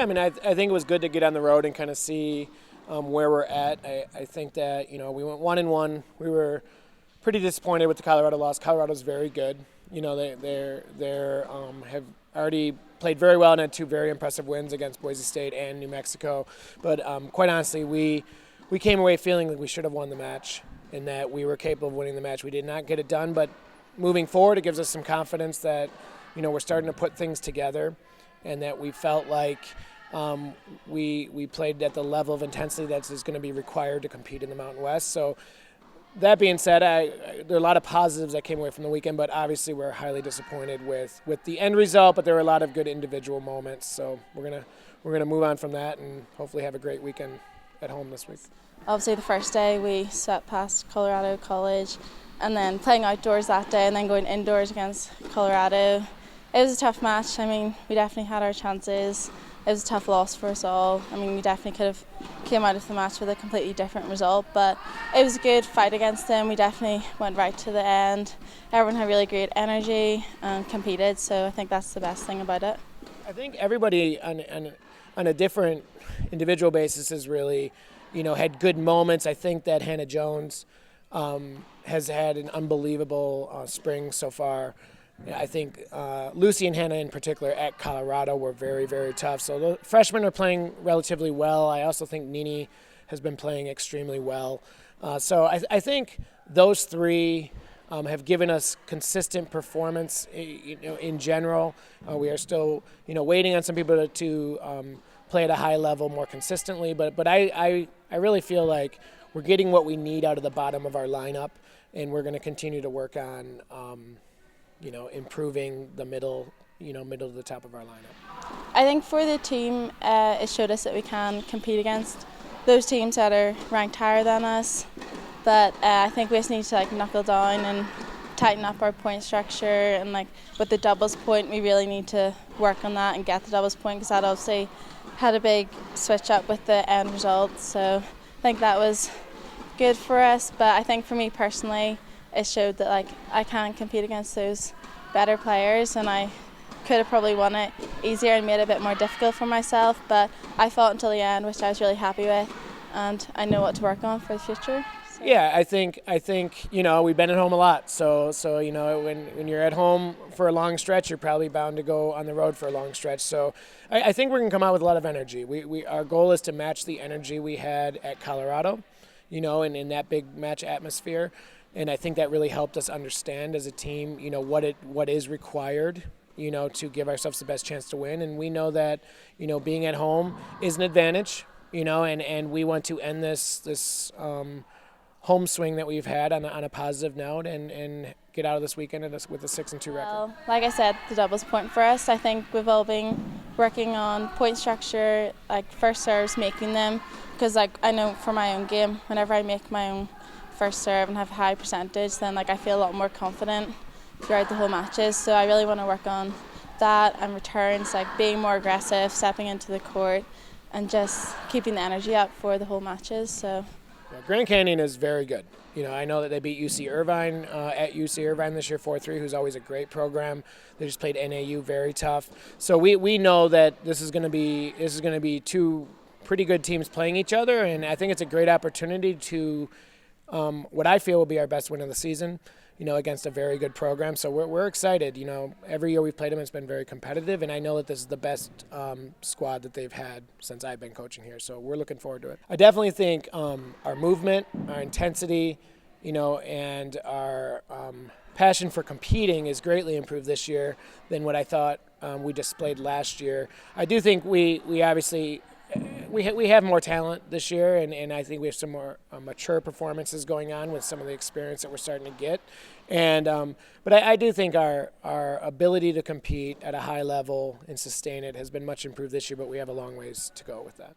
Yeah, I mean, I think it was good to get on the road and kind of see where we're at. I think that, we went 1-1. We were pretty disappointed with the Colorado loss. Colorado's very good. They're have already played very well and had two very impressive wins against Boise State and New Mexico. But quite honestly, we came away feeling like we should have won the match and that we were capable of winning the match. We did not get it done, but moving forward, it gives us some confidence that, we're starting to put things together and that we felt like we played at the level of intensity that is going to be required to compete in the Mountain West. So that being said, there are a lot of positives that came away from the weekend, but obviously we're highly disappointed with the end result. But there were a lot of good individual moments, so we're gonna move on from that and hopefully have a great weekend at home this week. Obviously, the first day we swept past Colorado College, and then playing outdoors that day, and then going indoors against Colorado. It was a tough match. I mean, we definitely had our chances. It was a tough loss for us all. I mean, we definitely could have came out of the match with a completely different result, but it was a good fight against them. We definitely went right to the end. Everyone had really great energy and competed, so I think that's the best thing about it. I think everybody on a different individual basis has really, had good moments. I think that Hannah Jones has had an unbelievable spring so far. I think Lucy and Hannah in particular at Colorado were very, very tough. So the freshmen are playing relatively well. I also think Nini has been playing extremely well. So I think those three have given us consistent performance. In general, we are still waiting on some people to play at a high level more consistently. But I really feel like we're getting what we need out of the bottom of our lineup, and we're going to continue to work on improving the middle to the top of our lineup. I think for the team, it showed us that we can compete against those teams that are ranked higher than us. But I think we just need to knuckle down and tighten up our point structure. And with the doubles point, we really need to work on that and get the doubles point, because that obviously had a big switch up with the end result. So I think that was good for us. But I think for me personally, it showed that I can compete against those better players, and I could have probably won it easier and made it a bit more difficult for myself, but I fought until the end, which I was really happy with, and I know what to work on for the future. So. Yeah, I think we've been at home a lot, so when you're at home for a long stretch, you're probably bound to go on the road for a long stretch. So I think we're going to come out with a lot of energy. Our goal is to match the energy we had at Colorado, and in that big match atmosphere. And I think that really helped us understand as a team, what is required, to give ourselves the best chance to win. And we know that, being at home is an advantage, and we want to end this home swing that we've had on a positive note and get out of this weekend with a 6-2 record. Well, like I said, the doubles point for us. I think we've all been working on point structure, first serves, making them, because I know for my own game, whenever I make my own first serve and have a high percentage, then I feel a lot more confident throughout the whole matches. So I really want to work on that and returns, being more aggressive, stepping into the court, and just keeping the energy up for the whole matches. So Grand Canyon is very good. I know that they beat UC Irvine at UC Irvine this year 4-3, who's always a great program. They just played NAU, very tough. So we know that this is going to be two pretty good teams playing each other, and I think it's a great opportunity to what I feel will be our best win of the season, against a very good program. So we're excited. Every year we've played them, it's been very competitive, and I know that this is the best squad that they've had since I've been coaching here. So we're looking forward to it. I definitely think our movement, our intensity, and our passion for competing is greatly improved this year than what I thought we displayed last year. I do think we obviously we have more talent this year, and I think we have some more mature performances going on with some of the experience that we're starting to get. And but I do think our ability to compete at a high level and sustain it has been much improved this year, but we have a long ways to go with that.